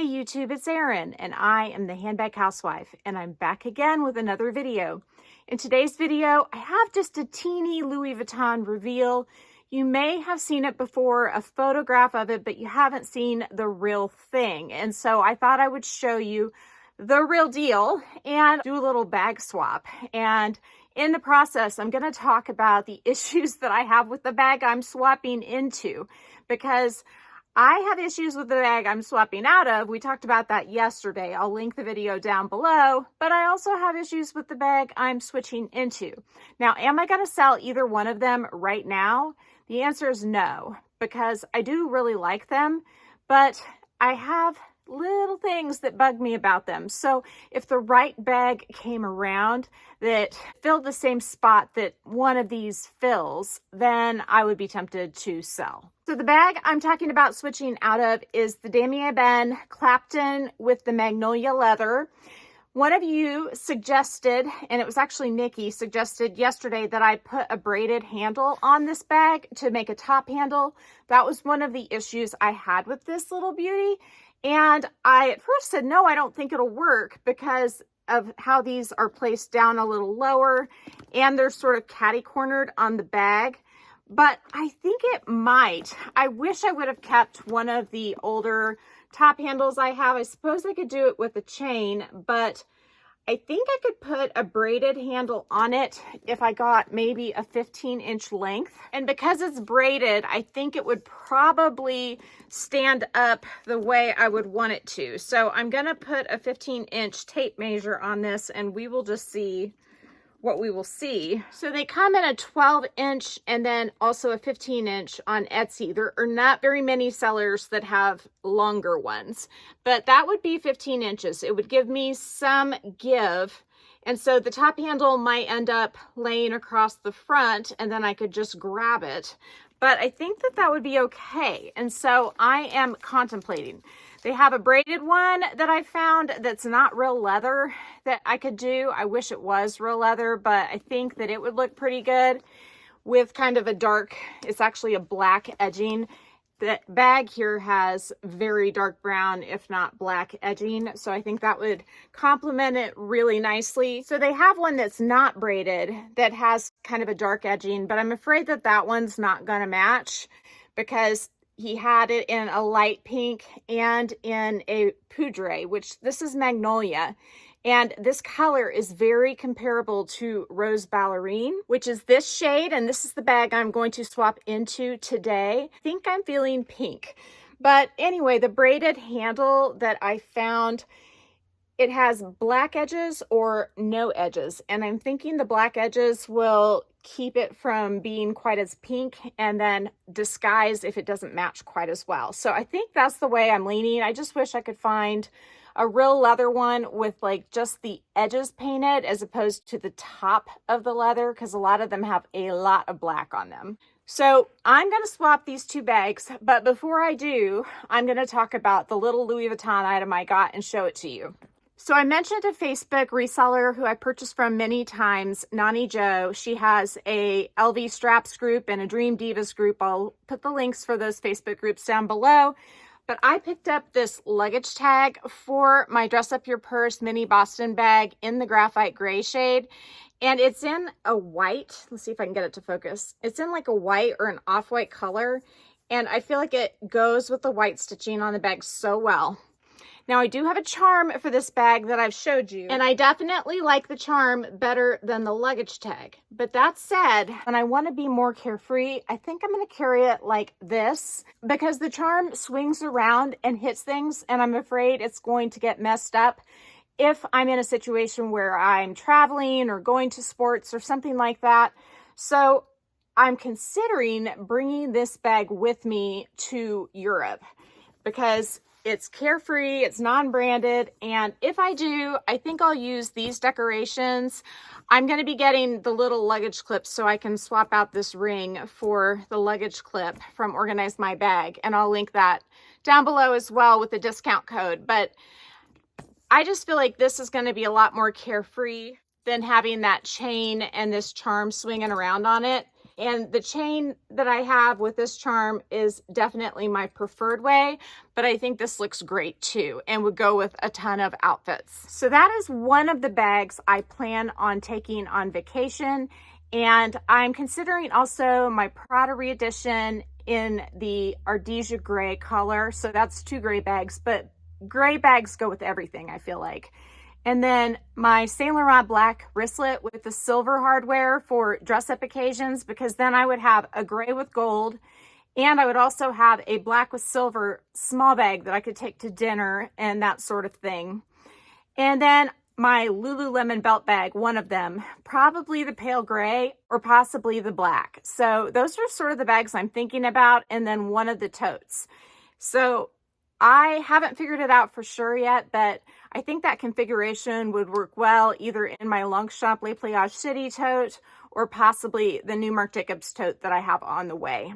Hey YouTube, it's Erin, and I am the Handbag Housewife, and I'm back again with another video. In today's video, I have just a teeny Louis Vuitton reveal. You may have seen it before, a photograph of it, but you haven't seen the real thing. And so I thought I would show you the real deal and do a little bag swap. And in the process, I'm going to talk about the issues that I have with the bag I'm swapping into, because I have issues with the bag I'm swapping out of. We talked about that yesterday. I'll link the video down below, but I also have issues with the bag I'm switching into. Now, am I going to sell either one of them right now? The answer is no, because I do really like them, but I have little things that bug me about them. So if the right bag came around that filled the same spot that one of these fills, then I would be tempted to sell. So the bag I'm talking about switching out of is the Damier Ebene Clapton with the magnolia leather. One of you suggested, and it was actually Nikki, suggested yesterday that I put a braided handle on this bag to make a top handle. That was one of the issues I had with this little beauty. And I at first said, no, I don't think it'll work because of how these are placed down a little lower and they're sort of catty-cornered on the bag. But I think it might. I wish I would have kept one of the older top handles I have. I suppose I could do it with a chain, but I think I could put a braided handle on it if I got maybe a 15-inch length. And because it's braided, I think it would probably stand up the way I would want it to. So I'm going to put a 15-inch tape measure on this, and we will just see what we will see. So they come in a 12-inch and then also a 15-inch on Etsy. There are not very many sellers that have longer ones, but that would be 15 inches. It would give me some give. And so the top handle might end up laying across the front and then I could just grab it. But I think that that would be okay. And so I am contemplating. They have a braided one that I found that's not real leather that I could do. I wish it was real leather, but I think that it would look pretty good with kind of a dark, it's actually a black edging. The bag here has very dark brown, if not black edging. So I think that would complement it really nicely. So they have one that's not braided that has kind of a dark edging, but I'm afraid that that one's not gonna match because he had it in a light pink and in a poudre, which this is magnolia. And this color is very comparable to Rose Ballerine, which is this shade. And this is the bag I'm going to swap into today. I think I'm feeling pink. But anyway, the braided handle that I found, it has black edges or no edges. And I'm thinking the black edges will keep it from being quite as pink and then disguise if it doesn't match quite as well. So I think that's the way I'm leaning. I just wish I could find a real leather one with like just the edges painted as opposed to the top of the leather, because a lot of them have a lot of black on them. So I'm going to swap these two bags, but before I do, I'm going to talk about the little Louis Vuitton item I got and show it to you. So I mentioned a Facebook reseller who I purchased from many times, Nani Jo. She has a LV Straps group and a Dream Divas group. I'll put the links for those Facebook groups down below. But I picked up this luggage tag for my Dress Up Your Purse mini Boston bag in the graphite gray shade. And it's in a white. Let's see if I can get it to focus. It's in like a white or an off-white color. And I feel like it goes with the white stitching on the bag so well. Now, I do have a charm for this bag that I've showed you, and I definitely like the charm better than the luggage tag. But that said, when I want to be more carefree, I think I'm going to carry it like this because the charm swings around and hits things, and I'm afraid it's going to get messed up if I'm in a situation where I'm traveling or going to sports or something like that. So I'm considering bringing this bag with me to Europe because it's carefree, it's non-branded, and if I do, I think I'll use these decorations. I'm going to be getting the little luggage clips so I can swap out this ring for the luggage clip from Organize My Bag, and I'll link that down below as well with the discount code. But I just feel like this is going to be a lot more carefree than having that chain and this charm swinging around on it. And the chain that I have with this charm is definitely my preferred way, but I think this looks great too and would go with a ton of outfits. So that is one of the bags I plan on taking on vacation. And I'm considering also my Prada re-edition in the Ardesia gray color. So that's 2 gray bags, but gray bags go with everything, I feel like. And then my Saint Laurent black wristlet with the silver hardware for dress-up occasions, because then I would have a gray with gold, and I would also have a black with silver small bag that I could take to dinner and that sort of thing. And then my Lululemon belt bag, one of them, probably the pale gray or possibly the black. So those are sort of the bags I'm thinking about, and then one of the totes. So I haven't figured it out for sure yet, but I think that configuration would work well either in my Longchamp Les Playages City tote or possibly the new Marc Jacobs tote that I have on the way.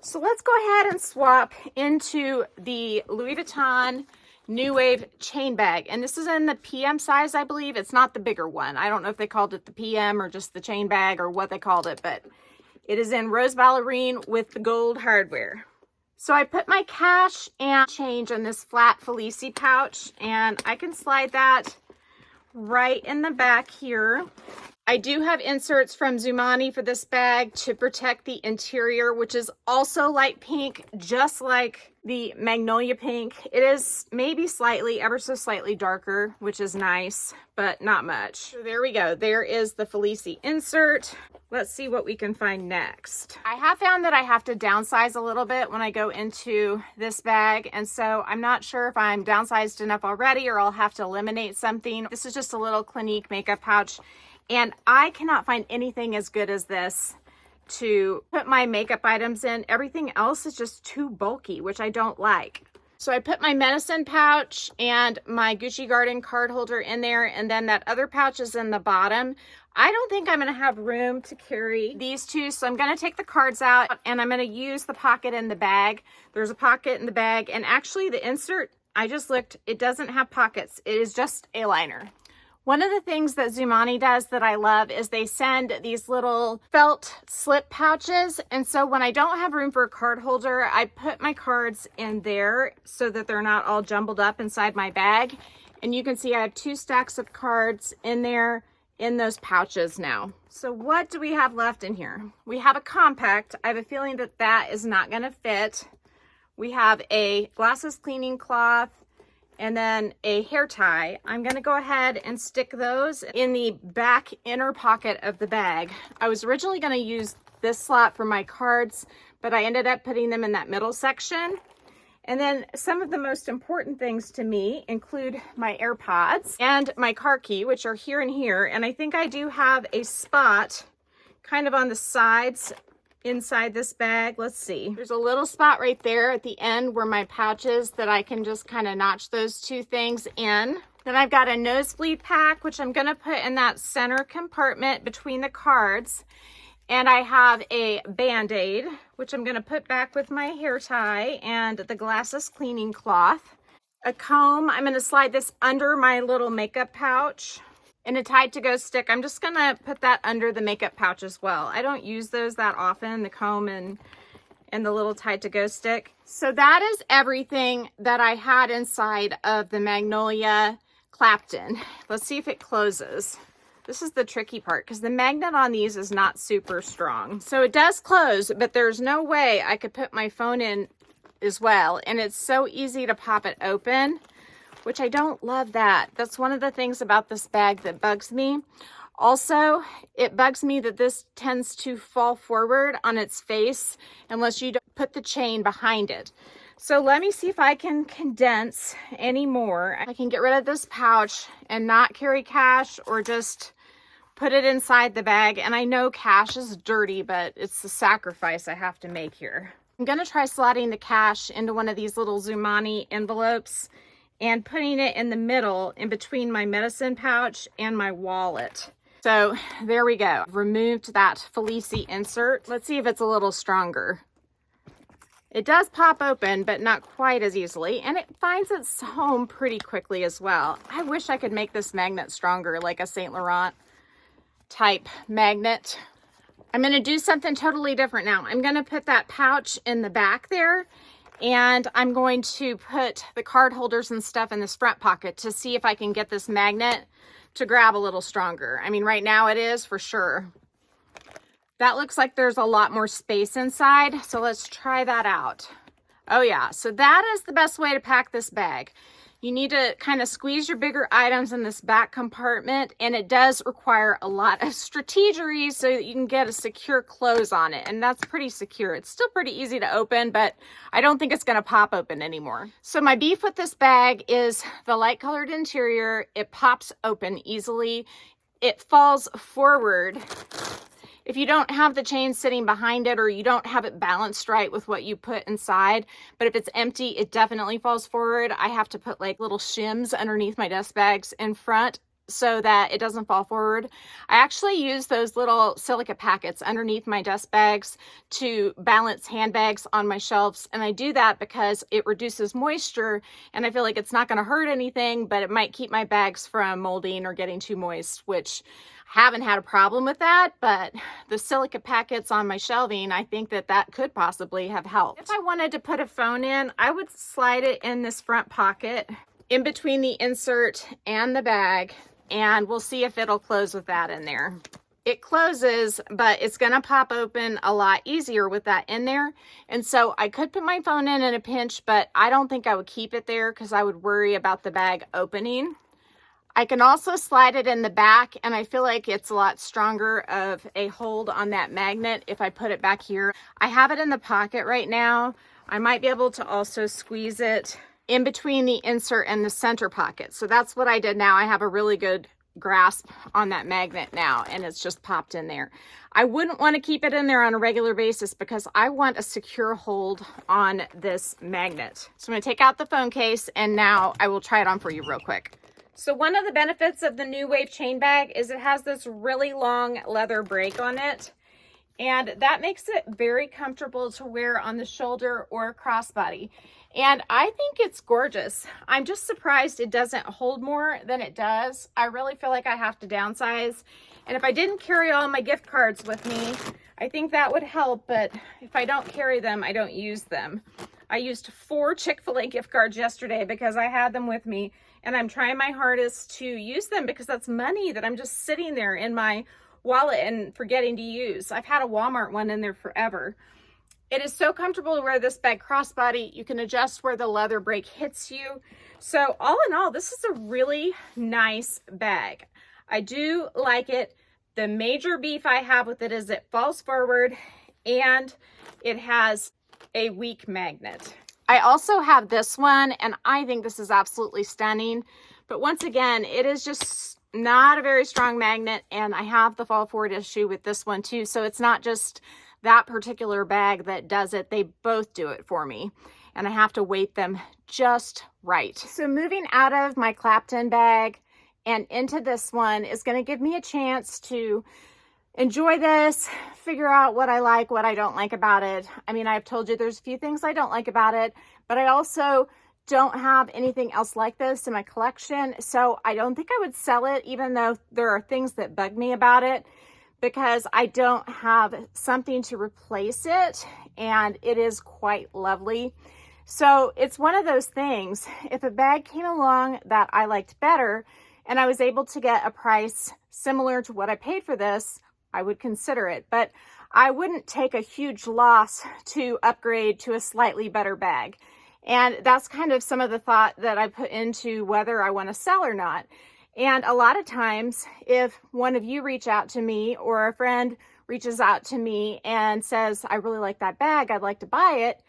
So let's go ahead and swap into the Louis Vuitton New Wave chain bag. And this is in the PM size, I believe. It's not the bigger one. I don't know if they called it the PM or just the chain bag or what they called it, but it is in rose ballerine with the gold hardware. So I put my cash and change in this flat Felici pouch, and I can slide that right in the back here. I do have inserts from Zumani for this bag to protect the interior, which is also light pink, just like the Magnolia pink. It is maybe slightly, ever so slightly darker, which is nice, but not much. So there we go. There is the Felici insert. Let's see what we can find next. I have found that I have to downsize a little bit when I go into this bag, and so I'm not sure if I'm downsized enough already or I'll have to eliminate something. This is just a little Clinique makeup pouch, and I cannot find anything as good as this to put my makeup items in. Everything else is just too bulky, which I don't like. So I put my medicine pouch and my Gucci Garden card holder in there, and then that other pouch is in the bottom. I don't think I'm going to have room to carry these two, so I'm going to take the cards out and I'm going to use the pocket in the bag. There's a pocket in the bag, and actually the insert, I just looked, it doesn't have pockets. It is just a liner. One of the things that Zumani does that I love is they send these little felt slip pouches. And so when I don't have room for a card holder, I put my cards in there so that they're not all jumbled up inside my bag. And you can see I have 2 stacks of cards in there in those pouches now. So what do we have left in here? We have a compact. I have a feeling that that is not going to fit. We have a glasses cleaning cloth, and then a hair tie. I'm gonna go ahead and stick those in the back inner pocket of the bag. I was originally gonna use this slot for my cards, but I ended up putting them in that middle section. And then some of the most important things to me include my AirPods and my car key, which are here and here. And I think I do have a spot kind of on the sides inside this bag. Let's see. There's a little spot right there at the end where my pouch is that I can just kind of notch those 2 things in. Then I've got a nosebleed pack, which I'm going to put in that center compartment between the cards. And I have a Band-Aid, which I'm going to put back with my hair tie and the glasses cleaning cloth. A comb. I'm going to slide this under my little makeup pouch. And a Tide to Go stick. I'm just going to put that under the makeup pouch as well. I don't use those that often, the comb and the little Tide to Go stick. So that is everything that I had inside of the Magnolia Clapton. Let's see if it closes. This is the tricky part because the magnet on these is not super strong. So it does close, but there's no way I could put my phone in as well. And it's so easy to pop it open, which I don't love that. That's one of the things about this bag that bugs me. Also, it bugs me that this tends to fall forward on its face unless you don't put the chain behind it. So let me see if I can condense any more. I can get rid of this pouch and not carry cash or just put it inside the bag. And I know cash is dirty, but it's the sacrifice I have to make here. I'm gonna try slotting the cash into one of these little Zumani envelopes and putting it in the middle in between my medicine pouch and my wallet. So there we go. I've removed that Felici insert. Let's see if it's a little stronger. It does pop open, but not quite as easily, and it finds its home pretty quickly as well. I wish I could make this magnet stronger, like a Saint Laurent type magnet. I'm going to do something totally different now. I'm going to put that pouch in the back there, and I'm going to put the card holders and stuff in this front pocket to see if I can get this magnet to grab a little stronger. I mean, right now it is for sure. That looks like there's a lot more space inside, so let's try that out. Oh yeah, so that is the best way to pack this bag. You need to kind of squeeze your bigger items in this back compartment, and it does require a lot of strategery so that you can get a secure close on it, and that's pretty secure. It's still pretty easy to open, but I don't think it's going to pop open anymore. So my beef with this bag is the light colored interior. It pops open easily. It falls forward if you don't have the chain sitting behind it, or you don't have it balanced right with what you put inside. But if it's empty, it definitely falls forward. I have to put like little shims underneath my dust bags in front so that it doesn't fall forward. I actually use those little silica packets underneath my dust bags to balance handbags on my shelves. And I do that because it reduces moisture, and I feel like it's not going to hurt anything, but it might keep my bags from molding or getting too moist, which haven't had a problem with that. But the silica packets on my shelving, I think that that could possibly have helped. If I wanted to put a phone in, I would slide it in this front pocket in between the insert and the bag, and we'll see if it'll close with that in there. It closes, but it's going to pop open a lot easier with that in there. And so I could put my phone in a pinch, but I don't think I would keep it there because I would worry about the bag opening. I can also slide it in the back, and I feel like it's a lot stronger of a hold on that magnet if I put it back here. I have it in the pocket right now. I might be able to also squeeze it in between the insert and the center pocket. So that's what I did now. I have a really good grasp on that magnet now, and it's just popped in there. I wouldn't want to keep it in there on a regular basis because I want a secure hold on this magnet. So I'm going to take out the phone case, and now I will try it on for you real quick. So one of the benefits of the New Wave chain bag is it has this really long leather brake on it, and that makes it very comfortable to wear on the shoulder or crossbody. And I think it's gorgeous. I'm just surprised it doesn't hold more than it does. I really feel like I have to downsize. And if I didn't carry all my gift cards with me, I think that would help. But if I don't carry them, I don't use them. I used 4 Chick-fil-A gift cards yesterday because I had them with me. And I'm trying my hardest to use them because that's money that I'm just sitting there in my wallet and forgetting to use. I've had a Walmart one in there forever. It is so comfortable to wear this bag crossbody. You can adjust where the leather brake hits you. So all in all, this is a really nice bag. I do like it. The major beef I have with it is it falls forward and it has a weak magnet. I also have this one, and I think this is absolutely stunning. But once again, it is just not a very strong magnet, and I have the fall forward issue with this one too. So it's not just that particular bag that does it. They both do it for me, and I have to weight them just right. So moving out of my Clapton bag and into this one is going to give me a chance to enjoy this, figure out what I like, what I don't like about it. I mean, I've told you there's a few things I don't like about it, but I also don't have anything else like this in my collection. So I don't think I would sell it, even though there are things that bug me about it, because I don't have something to replace it, and it is quite lovely. So it's one of those things. If a bag came along that I liked better and I was able to get a price similar to what I paid for this, I would consider it. But I wouldn't take a huge loss to upgrade to a slightly better bag. And that's kind of some of the thought that I put into whether I want to sell or not. And a lot of times, if one of you reach out to me or a friend reaches out to me and says, I really like that bag, I'd like to buy it,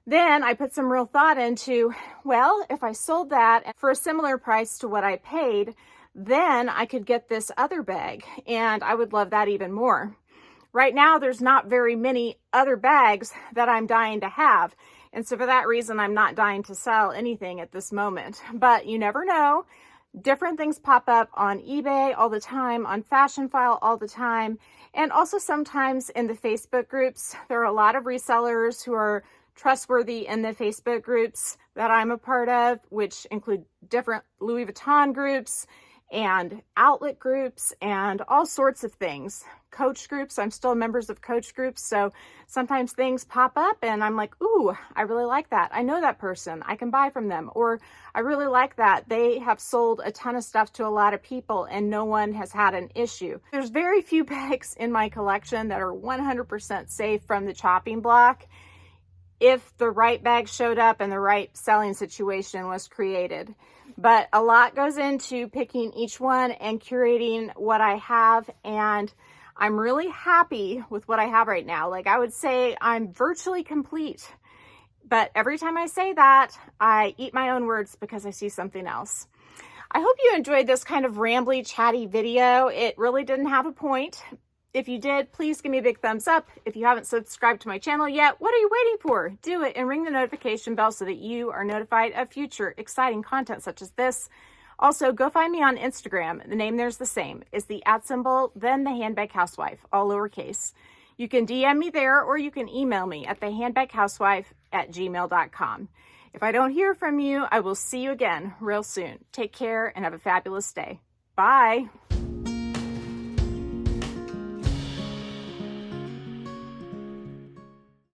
then I put some real thought into, well, if I sold that for a similar price to what I paid, then I could get this other bag, and I would love that even more. Right now, there's not very many other bags that I'm dying to have. And so for that reason, I'm not dying to sell anything at this moment. But you never know. Different things pop up on eBay all the time, on Fashion File all the time, and also sometimes in the Facebook groups. There are a lot of resellers who are trustworthy in the Facebook groups that I'm a part of, which include different Louis Vuitton groups and outlet groups and all sorts of things. Coach groups, I'm still members of coach groups, so sometimes things pop up and I'm like, ooh, I really like that. I know that person, I can buy from them. Or I really like that. They have sold a ton of stuff to a lot of people and no one has had an issue. There's very few bags in my collection that are 100% safe from the chopping block if the right bag showed up and the right selling situation was created. But a lot goes into picking each one and curating what I have, and I'm really happy with what I have right now. Like, I would say I'm virtually complete. But every time I say that, I eat my own words because I see something else. I hope you enjoyed this kind of rambly, chatty video. It really didn't have a point. If you did, please give me a big thumbs up. If you haven't subscribed to my channel yet, what are you waiting for? Do it and ring the notification bell so that you are notified of future exciting content such as this. Also, go find me on Instagram. The name there's the same. It's the @, then the Handbag Housewife, all lowercase. You can DM me there or you can email me at thehandbaghousewife@gmail.com. If I don't hear from you, I will see you again real soon. Take care and have a fabulous day. Bye.